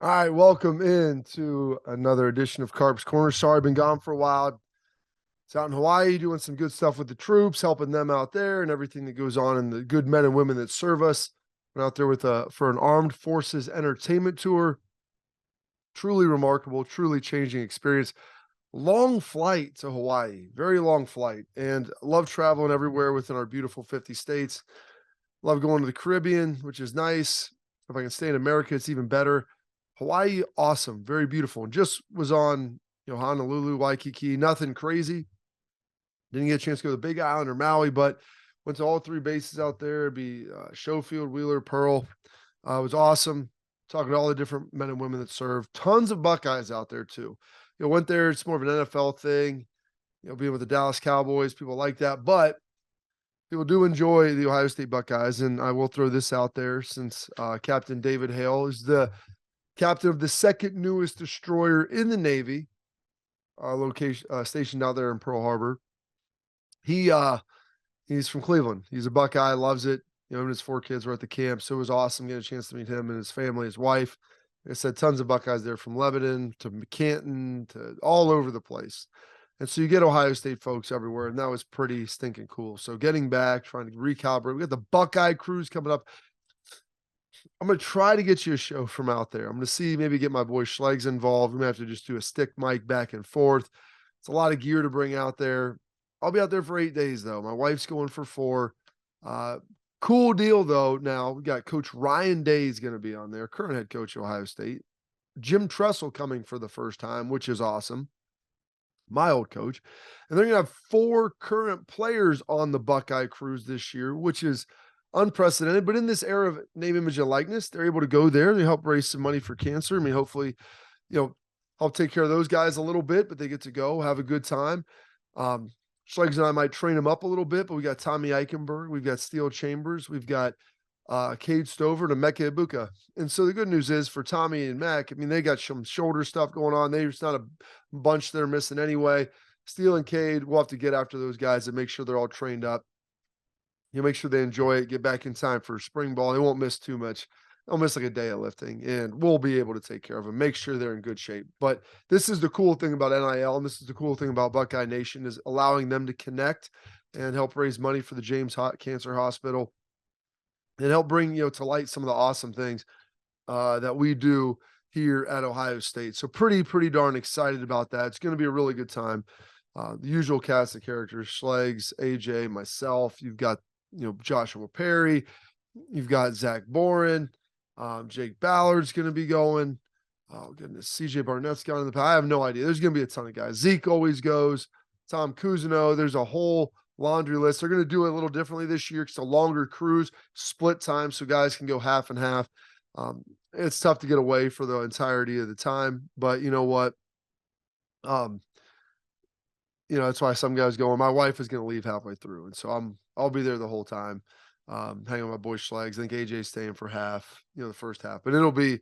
All right, welcome into another edition of Carps Corner. Sorry, I've been gone for a while. It's out in Hawaii doing some good stuff with the troops, helping them out there and everything that goes on and the good men and women that serve us. We're out there with for an armed forces entertainment tour. Truly remarkable, truly changing experience. Long flight to Hawaii, very long flight, and love traveling everywhere within our beautiful 50 states. Love going to the Caribbean, which is nice. If I can stay in America, it's even better. Hawaii, awesome, very beautiful. And just was on, Honolulu, Waikiki, nothing crazy. Didn't get a chance to go to the Big Island or Maui, but went to all three bases out there. It'd be Schofield, Wheeler, Pearl. It was awesome. Talking to all the different men and women that serve. Tons of Buckeyes out there too. Went there. It's more of an NFL thing. Being with the Dallas Cowboys, people like that, but people do enjoy the Ohio State Buckeyes, and I will throw this out there since Captain David Hale is the captain of the second newest destroyer in the Navy, stationed out there in Pearl Harbor. He's from Cleveland. He's a Buckeye, loves it. Him and his four kids were at the camp, so it was awesome getting a chance to meet him and his family, his wife. Like I said, tons of Buckeyes there from Lebanon to Canton to all over the place. And so you get Ohio State folks everywhere, and that was pretty stinking cool. So getting back, trying to recalibrate. We got the Buckeye cruise coming up. I'm gonna try to get you a show from out there. I'm gonna see, maybe get my boy Schlegs involved. We may have to just do a stick mic back and forth. It's a lot of gear to bring out there. I'll be out there for 8 days though. My wife's going for 4. Uh, cool deal though. Now we got Coach Ryan Day is going to be on there, current head coach of Ohio State. Jim Tressel coming for the first time, which is awesome. My old coach. And they're going to have 4 current players on the Buckeye cruise this year, which is unprecedented. But in this era of name, image, and likeness, they're able to go there. They help raise some money for cancer. I mean, hopefully, help take care of those guys a little bit, but they get to go have a good time. Schlegs and I might train them up a little bit, but we got Tommy Eichenberg, we've got Steel Chambers, we've got Cade Stover and Emeka Ibuka. And so the good news is for Tommy and Mac, I mean, they got some shoulder stuff going on. There's not a bunch they're missing anyway. Steele and Cade, we'll have to get after those guys and make sure they're all trained up. Make sure they enjoy it, get back in time for spring ball. They won't miss too much. They'll miss like a day of lifting, and we'll be able to take care of them, make sure they're in good shape. But this is the cool thing about NIL, and this is the cool thing about Buckeye Nation, is allowing them to connect and help raise money for the James Cancer Hospital and help bring, to light some of the awesome things that we do here at Ohio State. So pretty darn excited about that. It's going to be a really good time. The usual cast of characters: Schlegs, AJ, myself. You've got Joshua Perry. You've got Zach Boren. Jake Ballard's going to be going. Oh goodness, CJ Barnett's gone in the past. I have no idea. There's going to be a ton of guys. Zeke always goes. Tom Cousineau. There's a whole laundry list. They're going to do it a little differently this year. It's a longer cruise, split time, so guys can go half and half. It's tough to get away for the entirety of the time, but you know what? Um, that's why some guys go. And my wife is going to leave halfway through, and so I'll be there the whole time, hanging with my boy Schlegs. I think AJ's staying for half, the first half, but it'll be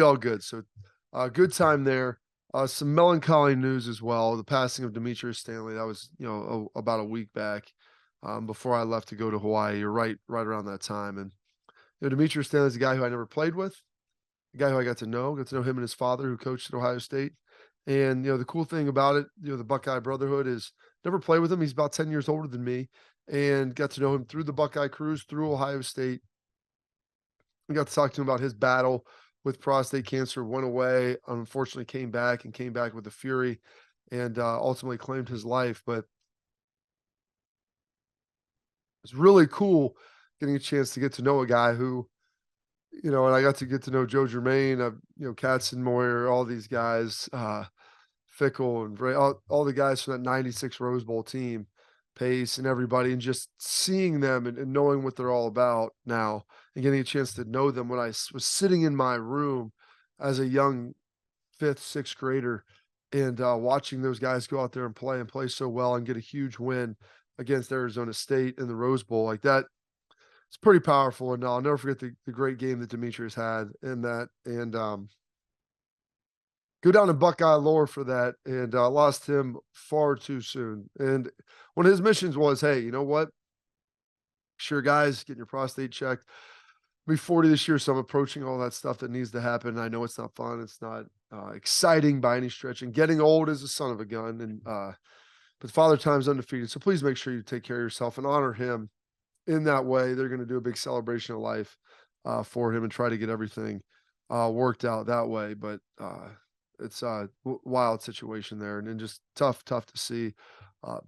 all good. So, good time there. Some melancholy news as well. The passing of Demetrius Stanley. That was about a week back, before I left to go to Hawaii, or right around that time. And Demetrius Stanley's a guy who I never played with, a guy who I got to know him and his father, who coached at Ohio State. And, the cool thing about it, the Buckeye Brotherhood, is never played with him. He's about 10 years older than me, and got to know him through the Buckeye cruise, through Ohio State. We got to talk to him about his battle with prostate cancer, went away, unfortunately came back with a fury, and ultimately claimed his life. But it's really cool getting a chance to get to know a guy who, and I got to get to know Joe Germain, Katzenmoyer, all these guys, Fickle and all the guys from that 96 Rose Bowl team, Pace and everybody, and just seeing them and knowing what they're all about now, and getting a chance to know them when I was sitting in my room as a young 5th, 6th grader, and watching those guys go out there and play so well and get a huge win against Arizona State in the Rose Bowl like that. It's pretty powerful, and I'll never forget the great game that Demetrius had in that, and go down in Buckeye lore for that, and lost him far too soon. And one of his missions was, hey, you know what? Sure, guys, getting your prostate checked. be 40 this year, so I'm approaching all that stuff that needs to happen. I know it's not fun. It's not exciting by any stretch. And getting old is a son of a gun. And but Father Time's undefeated. So please make sure you take care of yourself and honor him in that way. They're going to do a big celebration of life for him and try to get everything worked out that way. But it's a wild situation there, and just tough to see. Uh,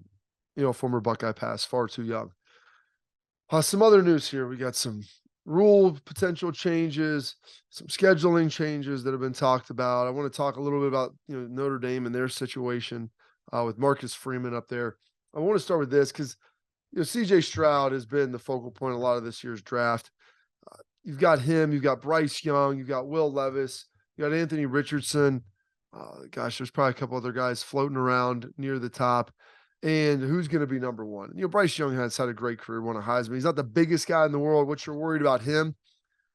former Buckeye pass far too young. Some other news here. We got some rule potential changes, some scheduling changes that have been talked about. I want to talk a little bit about Notre Dame and their situation with Marcus Freeman up there. I want to start with this because CJ Stroud has been the focal point of a lot of this year's draft. You've got him, you've got Bryce Young, you've got Will Levis, you got Anthony Richardson. There's probably a couple other guys floating around near the top. And who's going to be number one? Bryce Young has had a great career, won a Heisman. He's not the biggest guy in the world. What you're worried about him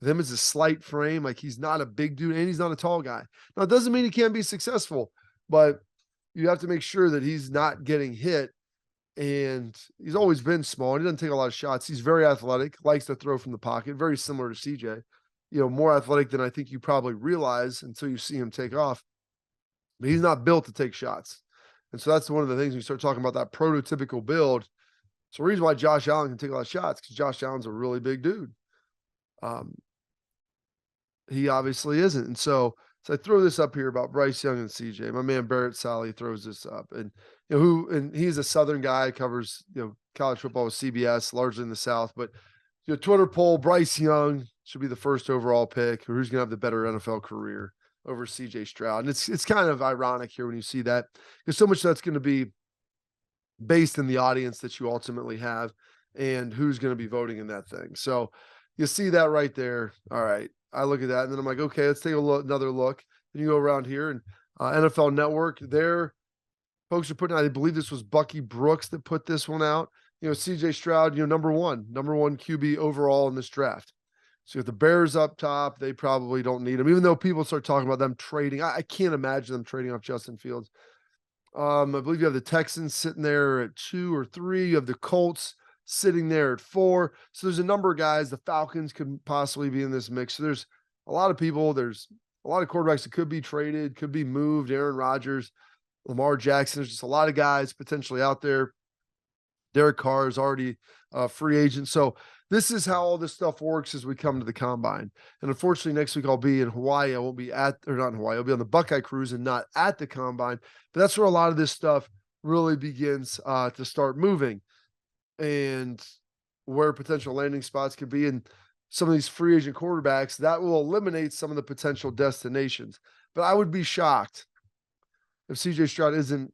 is a slight frame. Like, he's not a big dude and he's not a tall guy. Now, it doesn't mean he can't be successful, but you have to make sure that he's not getting hit. And he's always been small. He doesn't take a lot of shots. He's very athletic, likes to throw from the pocket, very similar to CJ. More athletic than I think you probably realize until you see him take off. But he's not built to take shots. And so that's one of the things when you start talking about that prototypical build. It's the reason why Josh Allen can take a lot of shots, because Josh Allen's a really big dude. He obviously isn't. And so I throw this up here about Bryce Young and CJ. My man Barrett Sally throws this up. And and he's a Southern guy, covers college football with CBS, largely in the South. But Twitter poll, Bryce Young should be the first overall pick, or who's going to have the better NFL career over CJ Stroud. And it's kind of ironic here when you see that, because so much of that's going to be based in the audience that you ultimately have and who's going to be voting in that thing. So you see that right there. All right. I look at that and then I'm like, okay, let's take another look. And you go around here and NFL Network, their folks are putting out, I believe this was Bucky Brooks that put this one out. CJ Stroud, number one QB overall in this draft. So if the Bears up top, they probably don't need him, even though people start talking about them trading. I can't imagine them trading off Justin Fields. I believe you have the Texans sitting there at 2 or 3. You have the Colts sitting there at 4. So there's a number of guys. The Falcons could possibly be in this mix. So there's a lot of people. There's a lot of quarterbacks that could be traded, could be moved. Aaron Rodgers, Lamar Jackson. There's just a lot of guys potentially out there. Derek Carr is already a free agent. So this is how all this stuff works as we come to the combine. And unfortunately, next week I'll be in Hawaii. I won't be not in Hawaii. I'll be on the Buckeye cruise and not at the combine. But that's where a lot of this stuff really begins to start moving, and where potential landing spots could be. And some of these free agent quarterbacks, that will eliminate some of the potential destinations. But I would be shocked if CJ Stroud isn't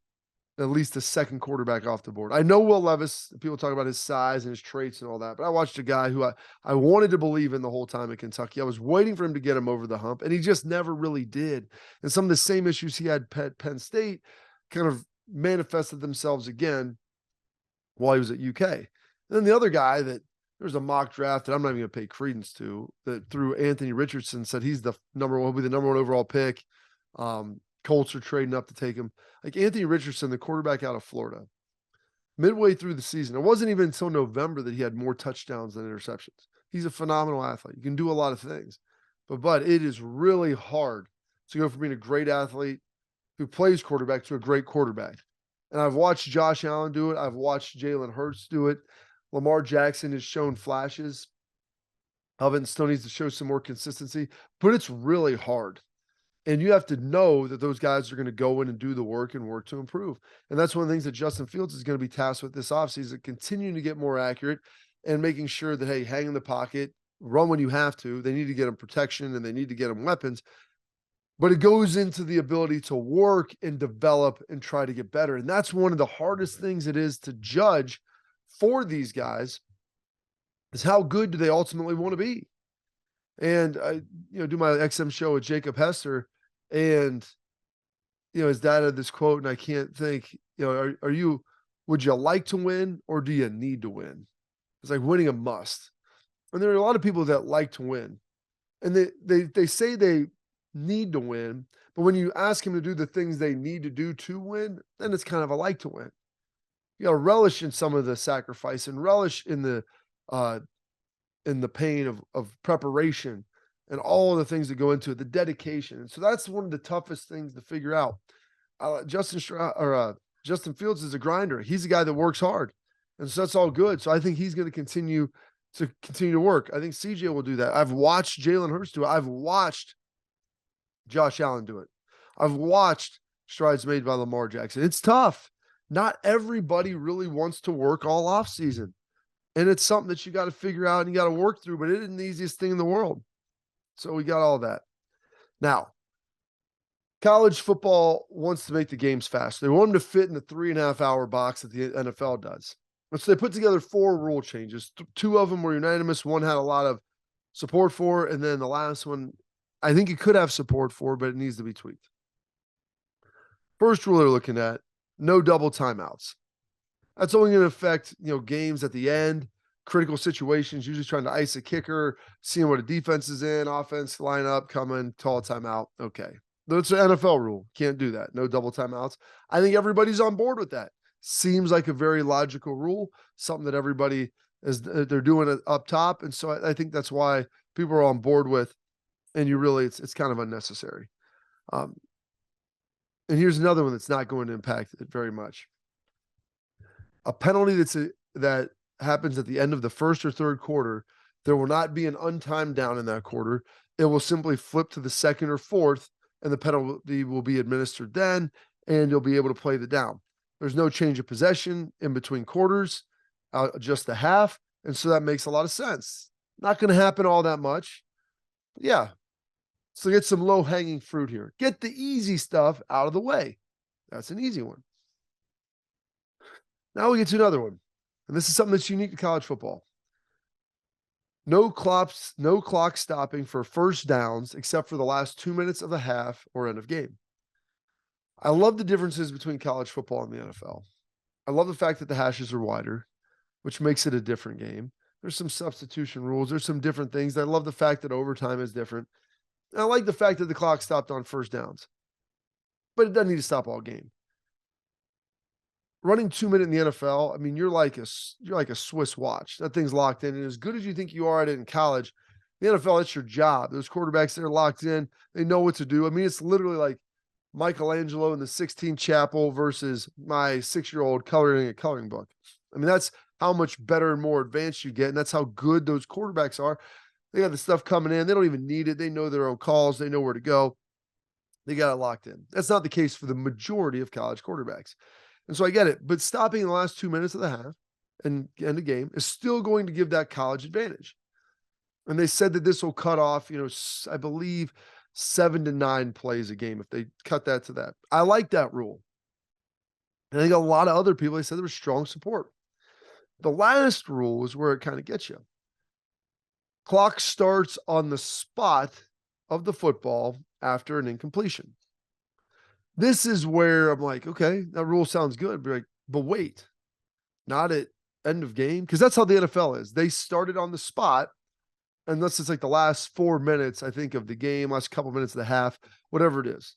at least a second quarterback off the board. I know Will Levis, people talk about his size and his traits and all that, but I watched a guy who I wanted to believe in the whole time at Kentucky. I was waiting for him to get him over the hump, and he just never really did. And some of the same issues he had at Penn State kind of manifested themselves again while he was at UK. And then the other guy that there's a mock draft that I'm not even going to pay credence to, that through Anthony Richardson, said he's the number one, will be the number 1 overall pick. Colts are trading up to take him. Like Anthony Richardson, the quarterback out of Florida, midway through the season, it wasn't even until November that he had more touchdowns than interceptions. He's a phenomenal athlete. You can do a lot of things, but it is really hard to go from being a great athlete who plays quarterback to a great quarterback. And I've watched Josh Allen do it. I've watched Jalen Hurts do it. Lamar Jackson has shown flashes of it and still needs to show some more consistency, but it's really hard. And you have to know that those guys are going to go in and do the work and work to improve. And that's one of the things that Justin Fields is going to be tasked with this offseason, continuing to get more accurate and making sure that, hey, hang in the pocket, run when you have to. They need to get them protection and they need to get them weapons. But it goes into the ability to work and develop and try to get better. And that's one of the hardest things it is to judge for these guys, is how good do they ultimately want to be. And I, do my XM show with Jacob Hester, and his dad had this quote, and I can't think, would you like to win or do you need to win? It's like winning a must. And there are a lot of people that like to win, and they say they need to win, but when you ask them to do the things they need to do to win, then it's kind of a like to win. You got to relish in some of the sacrifice and relish in the and the pain of preparation and all of the things that go into it, the dedication. And so that's one of the toughest things to figure out. Justin Stroud or Justin Fields is a grinder. He's a guy that works hard. And so that's all good. So I think he's going to continue to work. I think CJ will do that. I've watched Jalen Hurts do it. I've watched Josh Allen do it. I've watched strides made by Lamar Jackson. It's tough. Not everybody really wants to work all off season. And it's something that you got to figure out and you got to work through, but it isn't the easiest thing in the world. So we got all that. Now, college football wants to make the games fast. They want them to fit in the 3.5 hour box that the NFL does. And so they put together 4 rule changes. 2 of them were unanimous. One had a lot of support for, and then the last one, I think it could have support for, but it needs to be tweaked. First rule they're looking at, no double timeouts. That's only going to affect, games at the end, critical situations, usually trying to ice a kicker, seeing what a defense is in, offense line up, coming, call a timeout. Okay. That's an NFL rule. Can't do that. No double timeouts. I think everybody's on board with that. Seems like a very logical rule, something that everybody they're doing it up top. And so I think that's why people are on board with, and it's kind of unnecessary. And here's another one that's not going to impact it very much. A penalty that happens at the end of the first or third quarter, there will not be an untimed down in that quarter. It will simply flip to the second or fourth, and the penalty will be administered then, and you'll be able to play the down. There's no change of possession in between quarters, just a half, and so that makes a lot of sense. Not going to happen all that much. Yeah. So get some low-hanging fruit here. Get the easy stuff out of the way. That's an easy one. Now we get to another one. And this is something that's unique to college football. No clock stopping for first downs except for the last 2 minutes of the half or end of game. I love the differences between college football and the NFL. I love the fact that the hashes are wider, which makes it a different game. There's some substitution rules. There's some different things. I love the fact that overtime is different. And I like the fact that the clock stopped on first downs. But it doesn't need to stop all game. Running 2 minutes in the NFL, I mean, you're like a Swiss watch. That thing's locked in. And as good as you think you are at it in college, the NFL, it's your job. Those quarterbacks, they're locked in. They know what to do. I mean, it's literally like Michelangelo in the Sistine Chapel versus my 6-year-old coloring a coloring book. I mean, that's how much better and more advanced you get. And that's how good those quarterbacks are. They got the stuff coming in. They don't even need it. They know their own calls. They know where to go. They got it locked in. That's not the case for the majority of college quarterbacks. And so I get it. But stopping in the last 2 minutes of the half and end the game is still going to give that college advantage. And they said that this will cut off, I believe 7 to 9 plays a game if they cut that to that. I like that rule. And I think a lot of other people, they said there was strong support. The last rule is where it kind of gets you. Clock starts on the spot of the football after an incompletion. This is where I'm like, okay, that rule sounds good, but wait, not at end of game, because that's how the NFL is. They started on the spot, unless it's like the last 4 minutes, I think, of the game, last couple minutes of the half, whatever it is.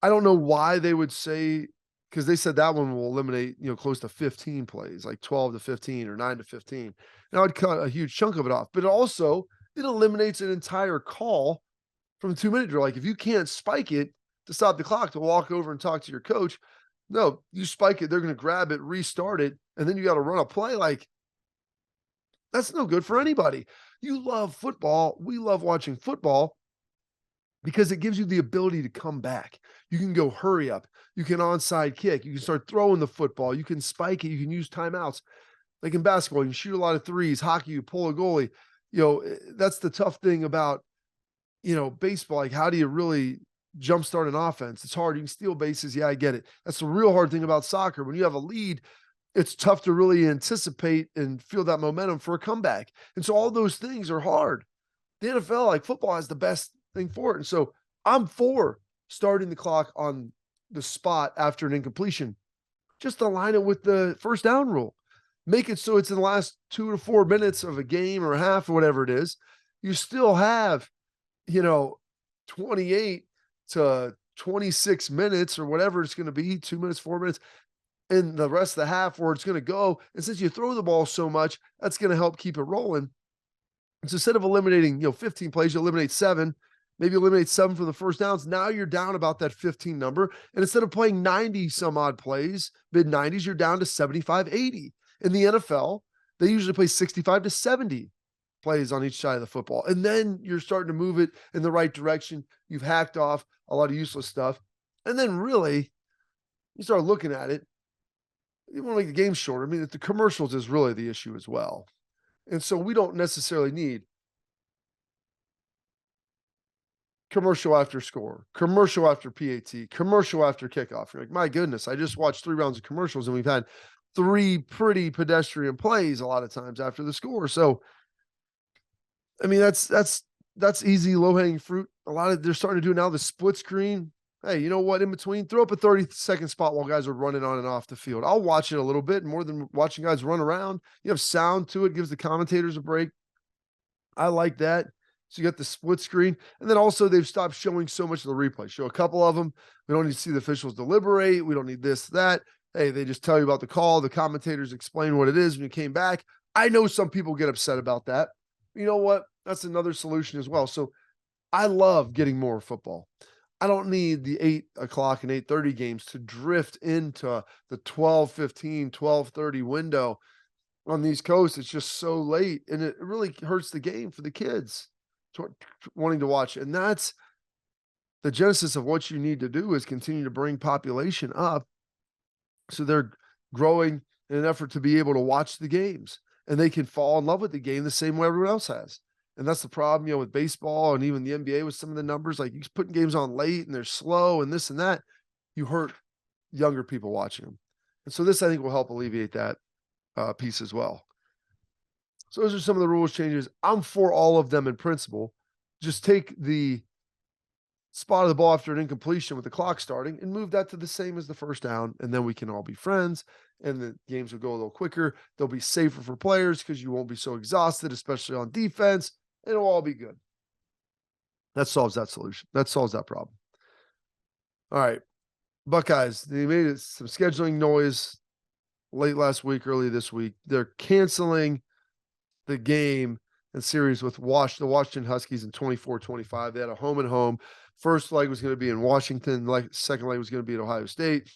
I don't know why they would say, because they said that one will eliminate, close to 15 plays, like 12 to 15 or 9 to 15. Now I'd cut a huge chunk of it off, but it eliminates an entire call from 2 minute drill. Like if you can't spike it to stop the clock to walk over and talk to your coach, no, you spike it, they're going to grab it, restart it, and then you got to run a play. Like that's no good for anybody. You love football. We love watching football because it gives you the ability to come back. You can go hurry up. You can onside kick. You can start throwing the football. You can spike it. You can use timeouts. Like in basketball, you can shoot a lot of threes. Hockey, you pull a goalie. That's the tough thing about, baseball. Like, how do you really jumpstart an offense? It's hard. You can steal bases. Yeah, I get it. That's the real hard thing about soccer. When you have a lead, it's tough to really anticipate and feel that momentum for a comeback. And so all those things are hard. The NFL, like football, has the best thing for it. And so I'm for starting the clock on the spot after an incompletion. Just align it with the first down rule. Make it so it's in the last 2 to 4 minutes of a game or a half or whatever it is. You still have, 28 to 26 minutes or whatever it's going to be, 2 minutes, 4 minutes, in the rest of the half where it's going to go. And since you throw the ball so much, that's going to help keep it rolling. So instead of eliminating, 15 plays, you eliminate 7. Maybe eliminate 7 for the first downs. Now you're down about that 15 number. And instead of playing 90 some odd plays, mid 90s, you're down to 75, 80. In the NFL, they usually play 65 to 70 plays on each side of the football. And then you're starting to move it in the right direction. You've hacked off a lot of useless stuff. And then really, you start looking at it. You want to make the game shorter. I mean, the commercials is really the issue as well. And so we don't necessarily need commercial after score, commercial after PAT, commercial after kickoff. You're like, my goodness, I just watched 3 rounds of commercials and we've had 3 pretty pedestrian plays a lot of times after the score. So, I mean, that's easy, low-hanging fruit. A lot of they're starting to do now the split screen. Hey, you know what? In between, throw up a 30-second spot while guys are running on and off the field. I'll watch it a little bit more than watching guys run around. You have sound to it, gives the commentators a break. I like that. So you got the split screen. And then also they've stopped showing so much of the replay. Show a couple of them. We don't need to see the officials deliberate. We don't need this, that. Hey, they just tell you about the call. The commentators explain what it is when you came back. I know some people get upset about that. You know what? That's another solution as well. So I love getting more football. I don't need the 8 o'clock and 8:30 games to drift into the 12:15, 12:30 window on these coasts. It's just so late, and it really hurts the game for the kids wanting to watch it. And that's the genesis of what you need to do is continue to bring population up so they're growing in an effort to be able to watch the games and they can fall in love with the game the same way everyone else has. And that's the problem, with baseball and even the NBA with some of the numbers. Like you're putting games on late and they're slow and this and that. You hurt younger people watching them. And so this, I think, will help alleviate that piece as well. So those are some of the rules changes. I'm for all of them in principle. Just take the spot of the ball after an incompletion with the clock starting and move that to the same as the first down. And then we can all be friends and the games will go a little quicker. They'll be safer for players because you won't be so exhausted, especially on defense. It'll all be good. That solves that solution. That solves that problem. All right. Buckeyes, they made some scheduling noise late last week, early this week. They're canceling the game and series with the Washington Huskies in 24-25. They had a home and home. First leg was going to be in Washington. Second leg was going to be at Ohio State.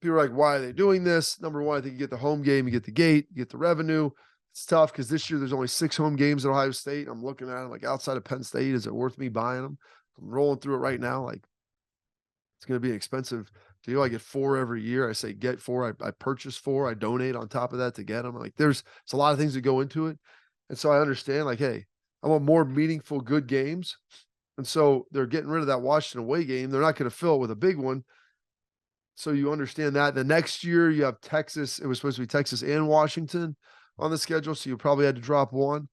People are like, why are they doing this? Number one, I think you get the home game, you get the gate, you get the revenue. It's tough because this year there's only 6 home games at Ohio State. I'm looking at them like outside of Penn State. Is it worth me buying them? I'm rolling through it right now. Like it's going to be an expensive deal. I get 4 every year. I say get 4. I purchase 4. I donate on top of that to get them. Like it's a lot of things that go into it. And so I understand like, hey, I want more meaningful, good games. And so they're getting rid of that Washington away game. They're not going to fill it with a big one. So you understand that. The next year you have Texas. It was supposed to be Texas and Washington on the schedule. So you probably had to drop one.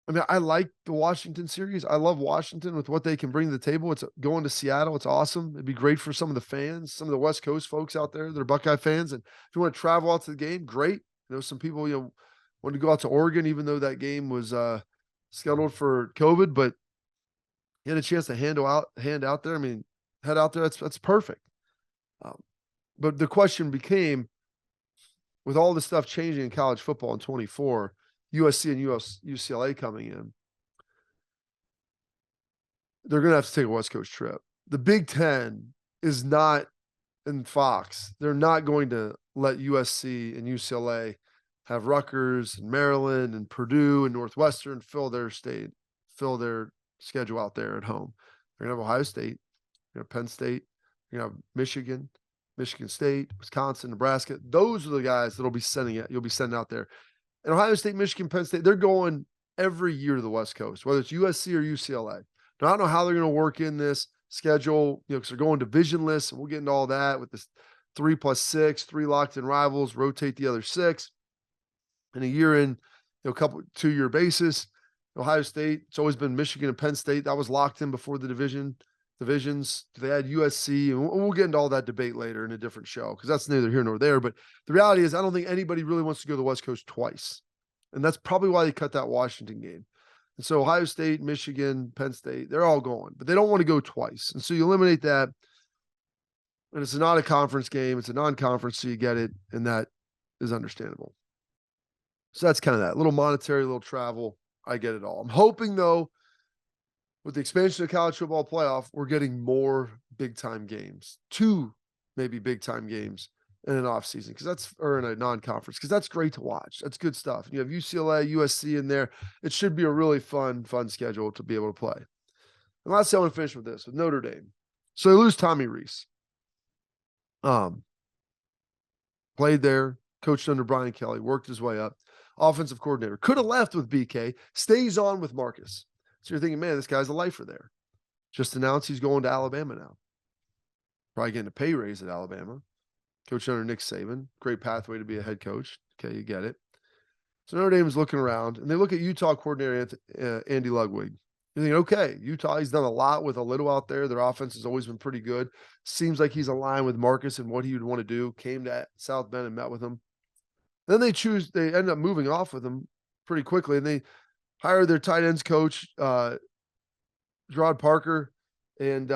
I mean, I like the Washington series. I love Washington with what they can bring to the table. It's going to Seattle. It's awesome. It'd be great for some of the fans, some of the West Coast folks out there that are Buckeye fans. And if you want to travel out to the game, great. Some people, wanted to go out to Oregon, even though that game was scheduled for COVID, but you had a chance to hand out there. I mean, head out there. That's perfect. But the question became, with all the stuff changing in college football in 24, USC and UCLA coming in, they're going to have to take a West Coast trip. The Big Ten is not in Fox. They're not going to let USC and UCLA have Rutgers and Maryland and Purdue and Northwestern fill their schedule out there at home. They're going to have Ohio State, Penn State, have Michigan State, Wisconsin, Nebraska. Those are the guys you'll be sending out there. And Ohio State, Michigan, Penn State, they're going every year to the West Coast, whether it's USC or UCLA. Now, I don't know how they're going to work in this schedule, because they're going divisionless, and we'll get into all that with this 3+6, 3 locked-in rivals, rotate the other 6. In a year in, 2-year basis. Ohio State, it's always been Michigan and Penn State. That was locked in before the divisions. They had USC, and we'll get into all that debate later in a different show because that's neither here nor there. But the reality is I don't think anybody really wants to go to the West Coast twice. And that's probably why they cut that Washington game. And so Ohio State, Michigan, Penn State, they're all going, but they don't want to go twice. And so you eliminate that. And it's not a conference game. It's a non-conference, so you get it. And that is understandable. So that's kind of that. A little monetary, a little travel. I get it all. I'm hoping, though, with the expansion of college football playoff, we're getting more big-time games, 2 maybe big-time games in an offseason, because that's or in a non-conference, because that's great to watch. That's good stuff. You have UCLA, USC in there. It should be a really fun schedule to be able to play. And lastly, I want to finish with this, with Notre Dame. So they lose Tommy Rees. Played there, coached under Brian Kelly, worked his way up. Offensive coordinator. Could have left with BK, stays on with Marcus. So you're thinking, man, this guy's a lifer there. Just announced he's going to Alabama now. Probably getting a pay raise at Alabama. Coach under Nick Saban. Great pathway to be a head coach. Okay, you get it. So Notre Dame's looking around, and they look at Utah coordinator Andy Ludwig. You're thinking, okay, Utah, he's done a lot with a little out there. Their offense has always been pretty good. Seems like he's aligned with Marcus and what he would want to do. Came to South Bend and met with him. Then they end up moving off with him pretty quickly, and they hired their tight ends coach, Gerard Parker and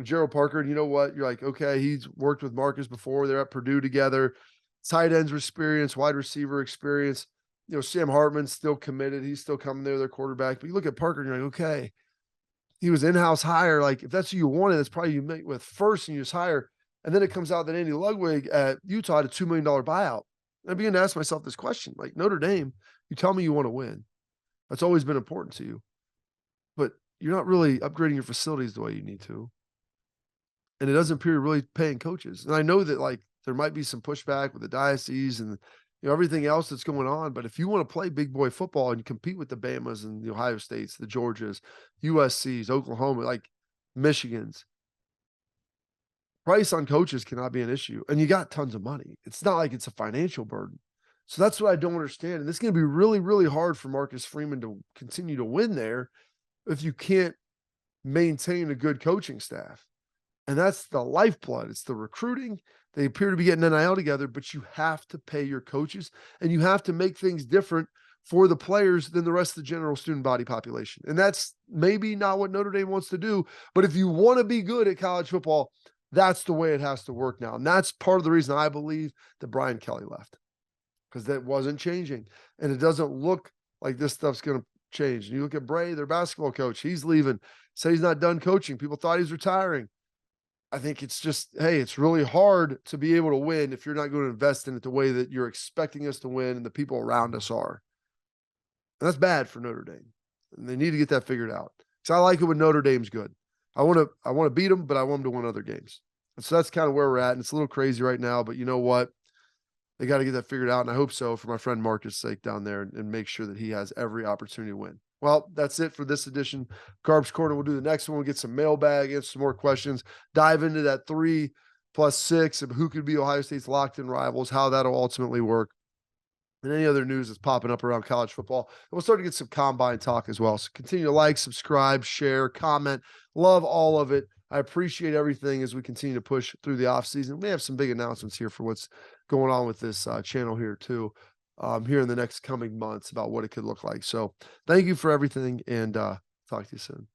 Gerald Parker. And you know what? You're like, okay, he's worked with Marcus before. They're at Purdue together. Tight ends experience, wide receiver experience. You know, Sam Hartman's still committed. He's still coming there, their quarterback. But you look at Parker and you're like, okay, he was in-house hire. Like, if that's who you wanted, that's probably you met with first and you just hire. And then it comes out that Andy Ludwig at Utah had a $2 million buyout. And I began to ask myself this question, like, Notre Dame, you tell me you want to win. That's always been important to you. But you're not really upgrading your facilities the way you need to. And it doesn't appear you're really paying coaches. And I know that, like, there might be some pushback with the diocese and everything else that's going on. But if you want to play big boy football and compete with the Bamas and the Ohio States, the Georgias, USCs, Oklahoma, like Michigans, price on coaches cannot be an issue. And you got tons of money. It's not like it's a financial burden. So that's what I don't understand. And this is going to be really, really hard for Marcus Freeman to continue to win there if you can't maintain a good coaching staff. And that's the lifeblood. It's the recruiting. They appear to be getting NIL together, but you have to pay your coaches and you have to make things different for the players than the rest of the general student body population. And that's maybe not what Notre Dame wants to do. But if you want to be good at college football, that's the way it has to work now. And that's part of the reason I believe that Brian Kelly left, because that wasn't changing. And it doesn't look like this stuff's going to change. And you look at Bray, their basketball coach, he's leaving. Say he's not done coaching. People thought he was retiring. I think it's just, hey, it's really hard to be able to win if you're not going to invest in it the way that you're expecting us to win and the people around us are. And that's bad for Notre Dame. And they need to get that figured out. Because I like it when Notre Dame's good. I want to beat them, but I want them to win other games. And so that's kind of where we're at. And it's a little crazy right now, but you know what? They got to get that figured out. And I hope so for my friend Marcus' sake down there and make sure that he has every opportunity to win. Well, that's it for this edition. Carps Corner. We'll do the next one. We'll get some mailbag, answer some more questions, dive into that 3+6 of who could be Ohio State's locked-in rivals, how that'll ultimately work, and any other news that's popping up around college football. And we'll start to get some combine talk as well. So continue to like, subscribe, share, comment. Love all of it. I appreciate everything as we continue to push through the offseason. We have some big announcements here for what's going on with this channel here too. Here in the next coming months about what it could look like. So thank you for everything and talk to you soon.